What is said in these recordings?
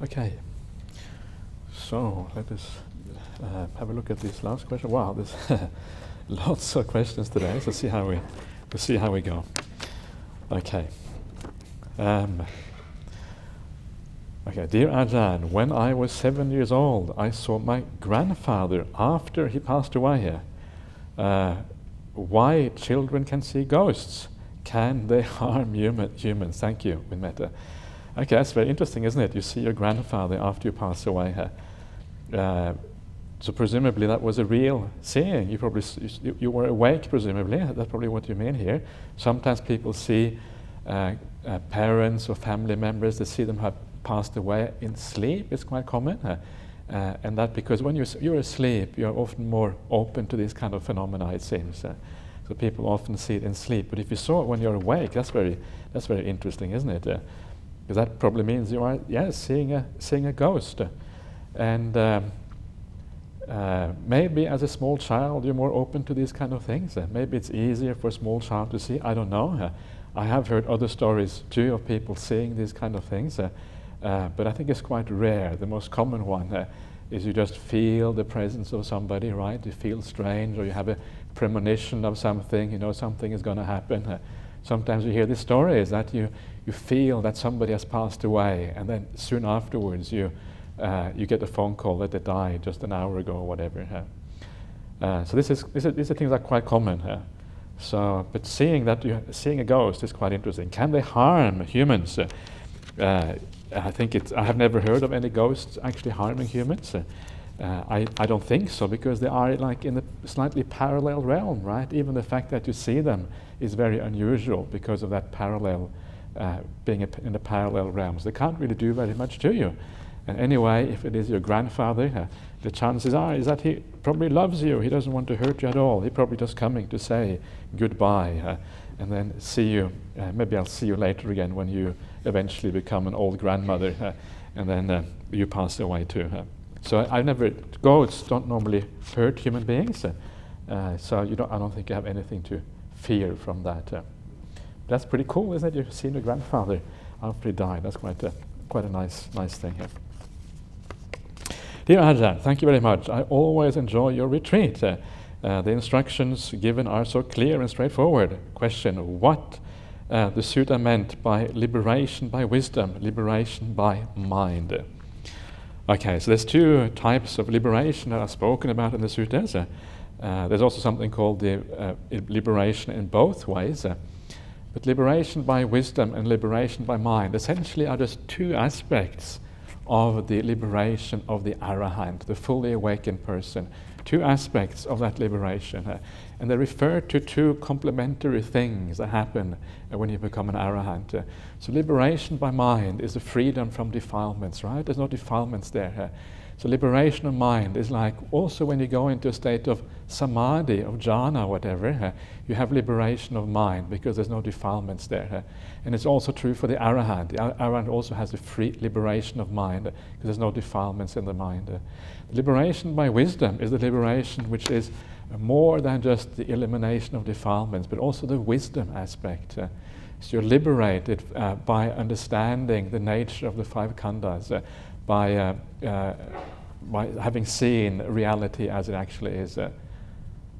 Okay, so let us have a look at this last question. Wow, there's lots of questions today. So we'll see how we go. Okay. Okay, dear Ajahn, when I was 7 years old, I saw my grandfather after he passed away. Why children can see ghosts? Can they harm humans? Thank you, Winmetta. Okay, that's very interesting, isn't it? You see your grandfather after you pass away. So presumably that was a real seeing. You probably you were awake, presumably. That's probably what you mean here. Sometimes people see parents or family members, they see them have passed away in sleep. It's quite common. And that because when you're asleep, you're often more open to these kind of phenomena, it seems. So people often see it in sleep. But if you saw it when you're awake, that's very interesting, isn't it? Because that probably means you are, seeing a ghost. And maybe as a small child, you're more open to these kind of things. Maybe it's easier for a small child to see. I don't know. I have heard other stories too of people seeing these kind of things. But I think it's quite rare. The most common one is you just feel the presence of somebody, right? You feel strange, or you have a premonition of something, you know something is going to happen. Sometimes you hear these stories that you feel that somebody has passed away, and then soon afterwards you get a phone call that they died just an hour ago or whatever. So these are things that are quite common. But seeing a ghost is quite interesting. Can they harm humans? I have never heard of any ghosts actually harming humans. I don't think so, because they are like in a slightly parallel realm, right? Even the fact that you see them is very unusual because of that parallel, being in the parallel realms. They can't really do very much to you. And anyway, if it is your grandfather, the chances are is that he probably loves you. He doesn't want to hurt you at all. He's probably just coming to say goodbye and then see you. Maybe I'll see you later again when you eventually become an old grandmother and then you pass away too. So ghosts don't normally hurt human beings. So I don't think you have anything to fear from that. That's pretty cool, isn't it? You've seen your grandfather after he died. That's quite a nice thing here. Dear Ajahn, thank you very much. I always enjoy your retreat. The instructions given are so clear and straightforward. Question, what the sutta meant by liberation by wisdom, liberation by mind? Okay, so there's two types of liberation that are spoken about in the suttas. There's also something called the liberation in both ways. But liberation by wisdom and liberation by mind essentially are just two aspects of the liberation of the arahant, the fully awakened person. Two aspects of that liberation. And they refer to two complementary things that happen when you become an arahant. So liberation by mind is the freedom from defilements, right? There's no defilements there. So liberation of mind is like also when you go into a state of samadhi, of jhana, whatever, you have liberation of mind because there's no defilements there. And it's also true for the arahant. The arahant also has a free liberation of mind because there's no defilements in the mind. Liberation by wisdom is the liberation which is more than just the elimination of defilements, but also the wisdom aspect. So you're liberated by understanding the nature of the five khandhas, by having seen reality as it actually is,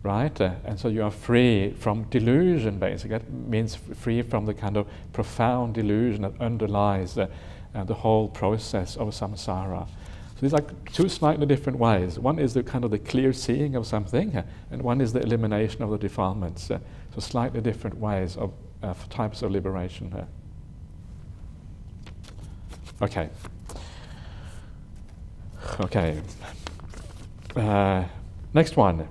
right? And so you are free from delusion, basically. That means free from the kind of profound delusion that underlies the whole process of samsara. So these are two slightly different ways. One is the kind of the clear seeing of something, and one is the elimination of the defilements. So slightly different ways of types of liberation. Okay. Okay. Next one.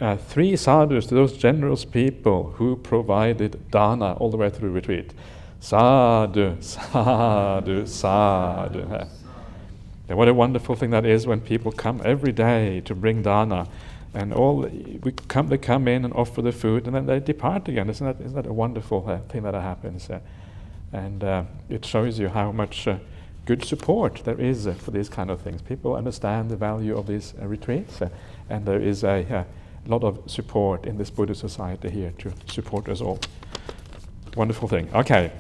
3 sadhus to those generous people who provided dana all the way through retreat. Sadhu, sadhu, sadhu. And what a wonderful thing that is when people come every day to bring dana, and they come in and offer the food, and then they depart again. Isn't that a wonderful thing that happens? And it shows you how much good support there is for these kind of things. People understand the value of these retreats, and there is a lot of support in this Buddhist society here to support us all. Wonderful thing. Okay.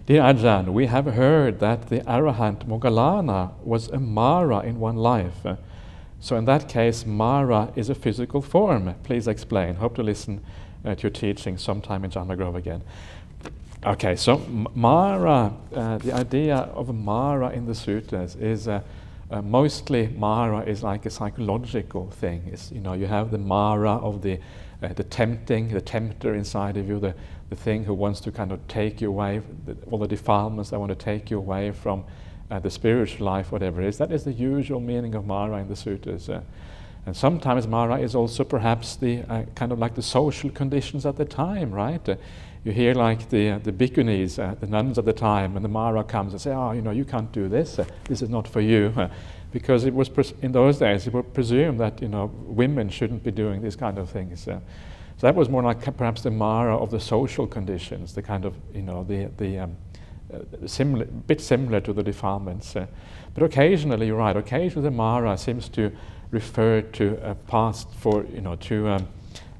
Dear Ajahn, we have heard that the Arahant Moggallana was a Mara in one life. So in that case, Mara is a physical form. Please explain. Hope to listen to your teaching sometime in Jhana Grove again. Okay, so Mara, the idea of a Mara in the suttas is mostly Mara is like a psychological thing. It's, you have the Mara of the tempter inside of you, the thing who wants to kind of take you away, all the defilements that want to take you away from the spiritual life, whatever it is. That is the usual meaning of Mara in the suttas. And sometimes Mara is also perhaps the kind of like the social conditions at the time, right? You hear like the bhikkhunis, the nuns at the time, and the Mara comes and say, oh, you can't do this. This is not for you. Because it was in those days, it was presumed that women shouldn't be doing these kind of things. So that was more like perhaps the Mara of the social conditions, the kind of bit similar to the defilements. But occasionally, you're right. Occasionally, the Mara seems to refer to a past to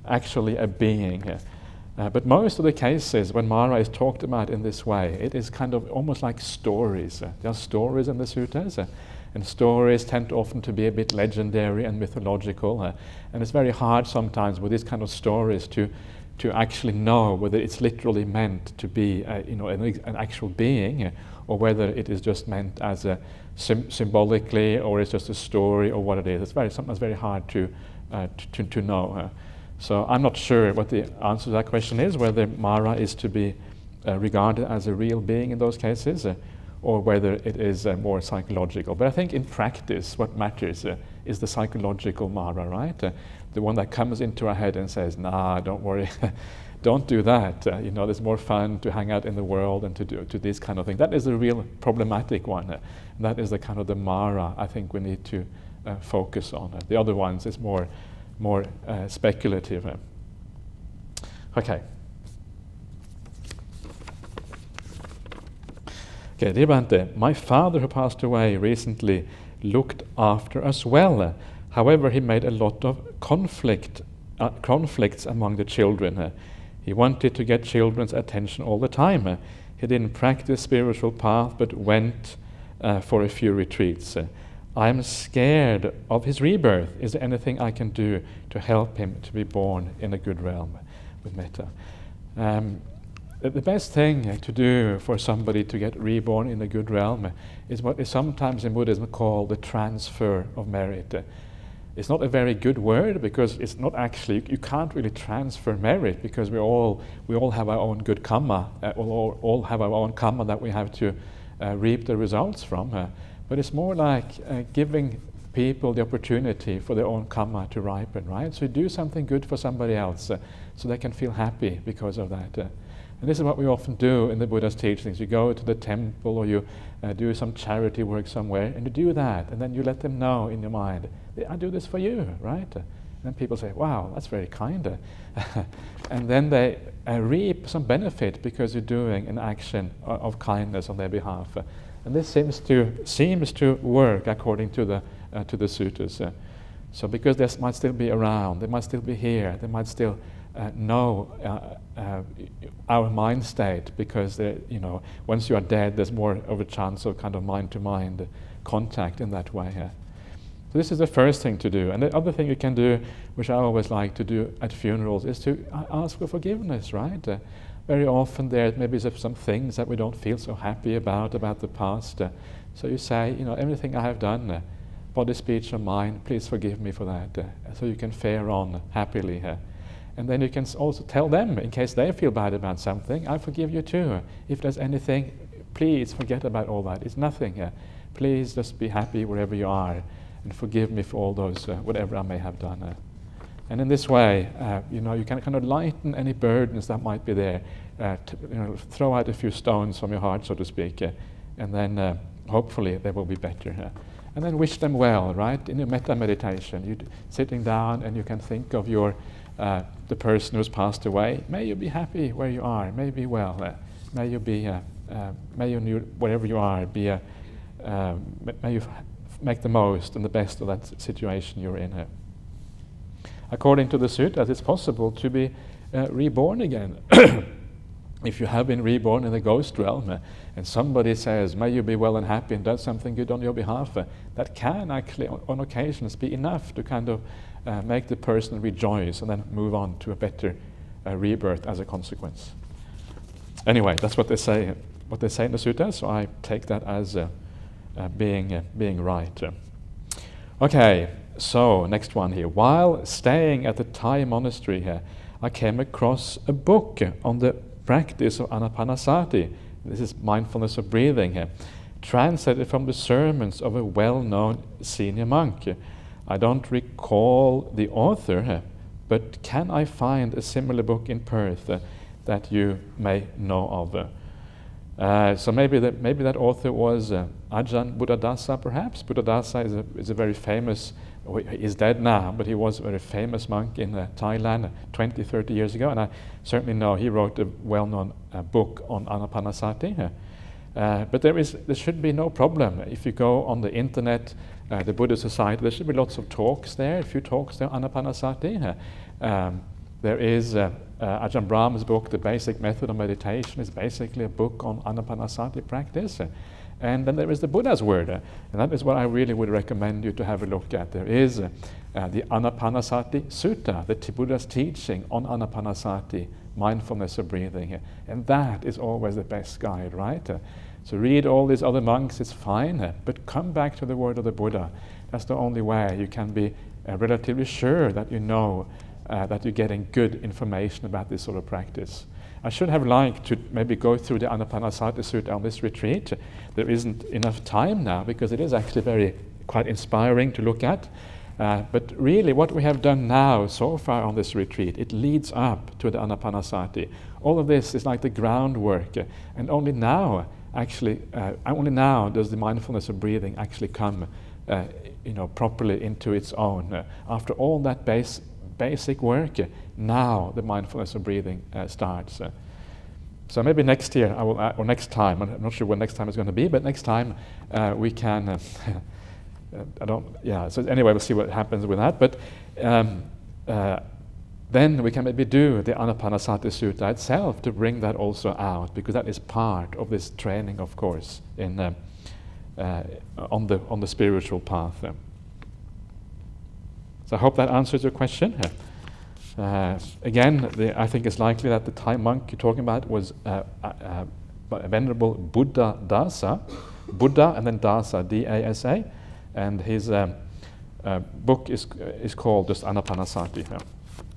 actually a being. But most of the cases when Mara is talked about in this way, it is kind of almost like stories. There are stories in the suttas. And stories tend often to be a bit legendary and mythological, and it's very hard sometimes with these kind of stories to actually know whether it's literally meant to be an actual being, or whether it is just meant as a symbolically, or it's just a story, or what it is. It's sometimes very hard to know. So I'm not sure what the answer to that question is, whether Mara is to be regarded as a real being in those cases, or whether it is more psychological. But I think in practice what matters is the psychological Mara, right? The one that comes into our head and says, nah, don't worry, don't do that. There's more fun to hang out in the world and to do this kind of thing. That is the real problematic one. That is the kind of the Mara I think we need to focus on. The other ones is more speculative. Okay. Okay, dear Bhante, my father who passed away recently looked after us well. However, he made a lot of conflicts among the children. He wanted to get children's attention all the time. He didn't practice spiritual path, but went for a few retreats. I am scared of his rebirth. Is there anything I can do to help him to be born in a good realm with metta? The best thing to do for somebody to get reborn in a good realm is what is sometimes in Buddhism called the transfer of merit. It's not a very good word because it's not actually, you can't really transfer merit because we all have our own good karma, we all have our own karma that we have to reap the results from. But it's more like giving people the opportunity for their own karma to ripen, right? So you do something good for somebody else so they can feel happy because of that. And this is what we often do in the Buddha's teachings. You go to the temple or you do some charity work somewhere and you do that and then you let them know in your mind, I do this for you, right? And then people say, wow, that's very kind. And then they reap some benefit because you're doing an action of kindness on their behalf. And this seems to work according to the suttas. So because they might still be around, they might still be here, they might still know our mind state, because once you are dead, there's more of a chance of kind of mind-to-mind contact in that way. So this is the first thing to do. And the other thing you can do, which I always like to do at funerals, is to ask for forgiveness, right? Very often there maybe some things that we don't feel so happy about the past. So you say, everything I have done, body, speech, and mind, please forgive me for that. So you can fare on happily. And then you can also tell them, in case they feel bad about something, I forgive you too. If there's anything, please forget about all that. It's nothing. Please just be happy wherever you are and forgive me for all those, whatever I may have done. And in this way, you can kind of lighten any burdens that might be there. Throw out a few stones from your heart, so to speak, and then hopefully they will be better. And then wish them well, right? In your metta meditation, you're sitting down and you can think of the person who's passed away. May you be happy where you are. May you be well. May you be, wherever you are, may you make the most and the best of that situation you're in. According to the suttas, it's possible to be reborn again. if you have been reborn in the ghost realm and somebody says, may you be well and happy, and does something good on your behalf, that can actually on occasions be enough to kind of make the person rejoice and then move on to a better rebirth as a consequence. Anyway, that's what they say in the sutta, so I take that as being right. Okay, so next one here. While staying at the Thai monastery here, I came across a book on the practice of anapanasati. This is mindfulness of breathing here, translated from the sermons of a well-known senior monk. I don't recall the author, but can I find a similar book in Perth that you may know of? So maybe that author was Ajahn Buddhadasa, perhaps. Buddhadasa is a very famous, he's dead now, but he was a very famous monk in Thailand 20, 30 years ago, and I certainly know he wrote a well-known book on anapanasati. But there should be no problem. If you go on the internet, the Buddha Society, there should be lots of talks there, a few talks there on anapanasati. There is Ajahn Brahmali's book, The Basic Method of Meditation, is basically a book on anapanasati practice. And then there is the Buddha's word, and that is what I really would recommend you to have a look at. There is the Anapanasati Sutta, the Buddha's teaching on anapanasati, mindfulness of breathing. And that is always the best guide, right? So read all these other monks, it's fine, but come back to the word of the Buddha. That's the only way you can be relatively sure that you know that you're getting good information about this sort of practice. I should have liked to maybe go through the Anapanasati Sutta on this retreat. There isn't enough time now because it is actually quite inspiring to look at. But really what we have done now so far on this retreat, it leads up to the Anapanasati. All of this is like the groundwork, and only now does the mindfulness of breathing actually come properly into its own. After all that basic work, now the mindfulness of breathing starts. So maybe next year, or next time, I'm not sure when next time is going to be, but next time we can, so anyway, we'll see what happens with that, but then we can maybe do the Anapanasati Sutta itself to bring that also out, because that is part of this training, of course, on the spiritual path. So I hope that answers your question. Again, I think it's likely that the Thai monk you're talking about was Venerable Buddha Dasa, Buddha and then Dasa, D-A-S-A, and his book is called just Anapanasati.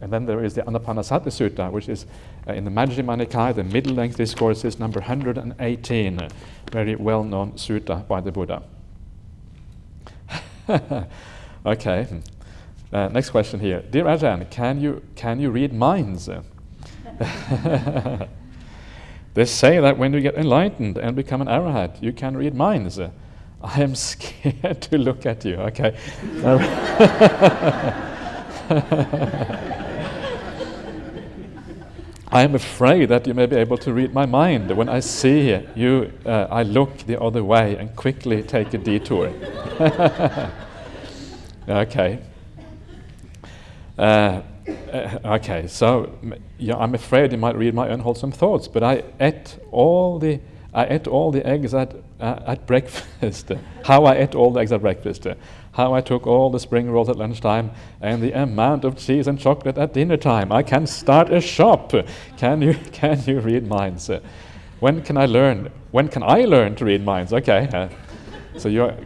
And then there is the Anapanasati Sutta, which is in the Majjhima Nikaya, the middle-length discourses, number 118, very well-known sutta by the Buddha. Okay. Next question here. Dear Ajahn, can you read minds? They say that when you get enlightened and become an arahat, you can read minds. I am scared to look at you. Okay. I am afraid that you may be able to read my mind. When I see you, I look the other way and quickly take a detour. Okay. Okay, so I'm afraid you might read my unwholesome thoughts, but I ate all the eggs at breakfast. How I ate all the eggs at breakfast. How I took all the spring rolls at lunchtime, and the amount of cheese and chocolate at dinner time. I can start a shop. Can you read minds? When can I learn? When can I learn to read minds? Okay. So you're.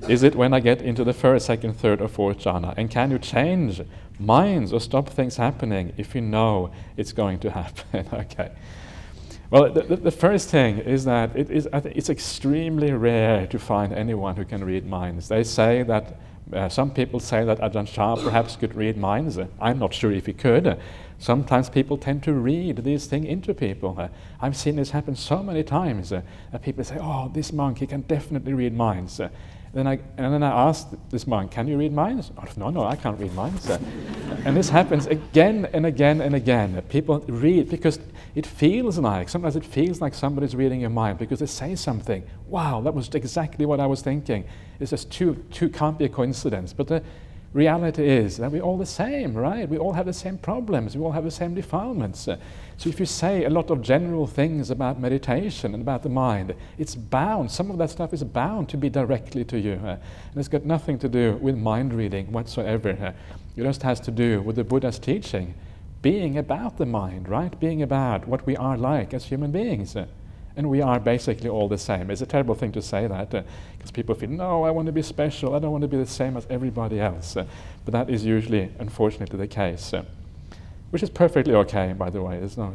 Is it when I get into the first, second, third, or fourth jhana? And can you change minds or stop things happening if you know it's going to happen? Okay. Well, the first thing is that it's extremely rare to find anyone who can read minds. They say that some people say that Ajahn Chah perhaps could read minds. I'm not sure if he could. Sometimes people tend to read these things into people. I've seen this happen so many times. People say, "Oh, this monk, he can definitely read minds." Then I asked this monk, "Can you read minds?" "Oh, no, I can't read minds." And this happens again and again and again. People read because sometimes it feels like somebody's reading your mind because they say something. Wow, that was exactly what I was thinking. It's just can't be a coincidence. But reality is that we're all the same, right? We all have the same problems, we all have the same defilements. So if you say a lot of general things about meditation and about the mind, it's bound, some of that stuff is bound to be directly to you. And it's got nothing to do with mind reading whatsoever. It just has to do with the Buddha's teaching, being about the mind, right? Being about what we are like as human beings. And we are basically all the same. It's a terrible thing to say that, because people feel, no, I want to be special, I don't want to be the same as everybody else. But that is usually, unfortunately, the case. Which is perfectly okay, by the way. It's not.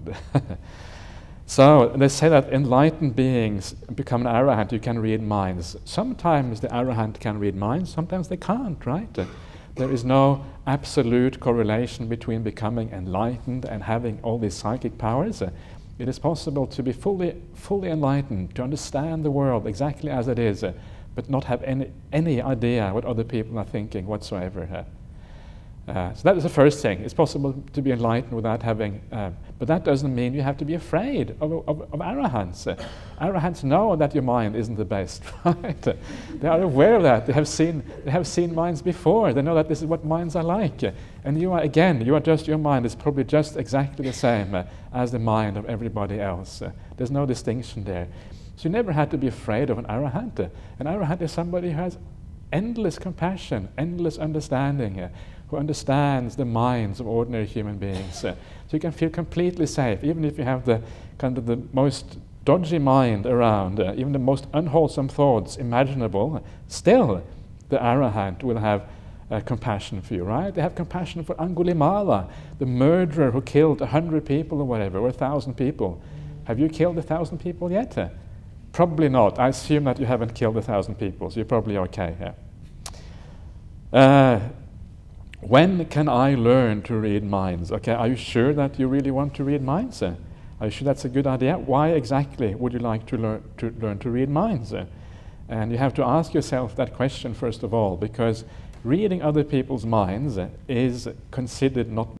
So they say that enlightened beings become an arahant, you can read minds. Sometimes the arahant can read minds, sometimes they can't, right? There is no absolute correlation between becoming enlightened and having all these psychic powers. It is possible to be fully enlightened, to understand the world exactly as it is, but not have any idea what other people are thinking whatsoever. So that is the first thing. It's possible to be enlightened without having, but that doesn't mean you have to be afraid of arahants. Arahants know that your mind isn't the best, right? They are aware of that. They have seen minds before. They know that this is what minds are like. And you are just, your mind is probably just exactly the same as the mind of everybody else. There's no distinction there. So you never had to be afraid of an arahant. An arahant is somebody who has endless compassion, endless understanding, who understands the minds of ordinary human beings. So you can feel completely safe, even if you have the kind of the most dodgy mind around, even the most unwholesome thoughts imaginable, still the arahant will have compassion for you, right? They have compassion for Angulimala, the murderer who killed 100 people or whatever, or 1,000 people. Have you killed 1,000 people yet? Probably not. I assume that you haven't killed 1,000 people, so you're probably okay. When can I learn to read minds? Okay, are you sure that you really want to read minds? Are you sure that's a good idea? Why exactly would you like to learn to read minds? And you have to ask yourself that question first of all, because reading other people's minds is considered not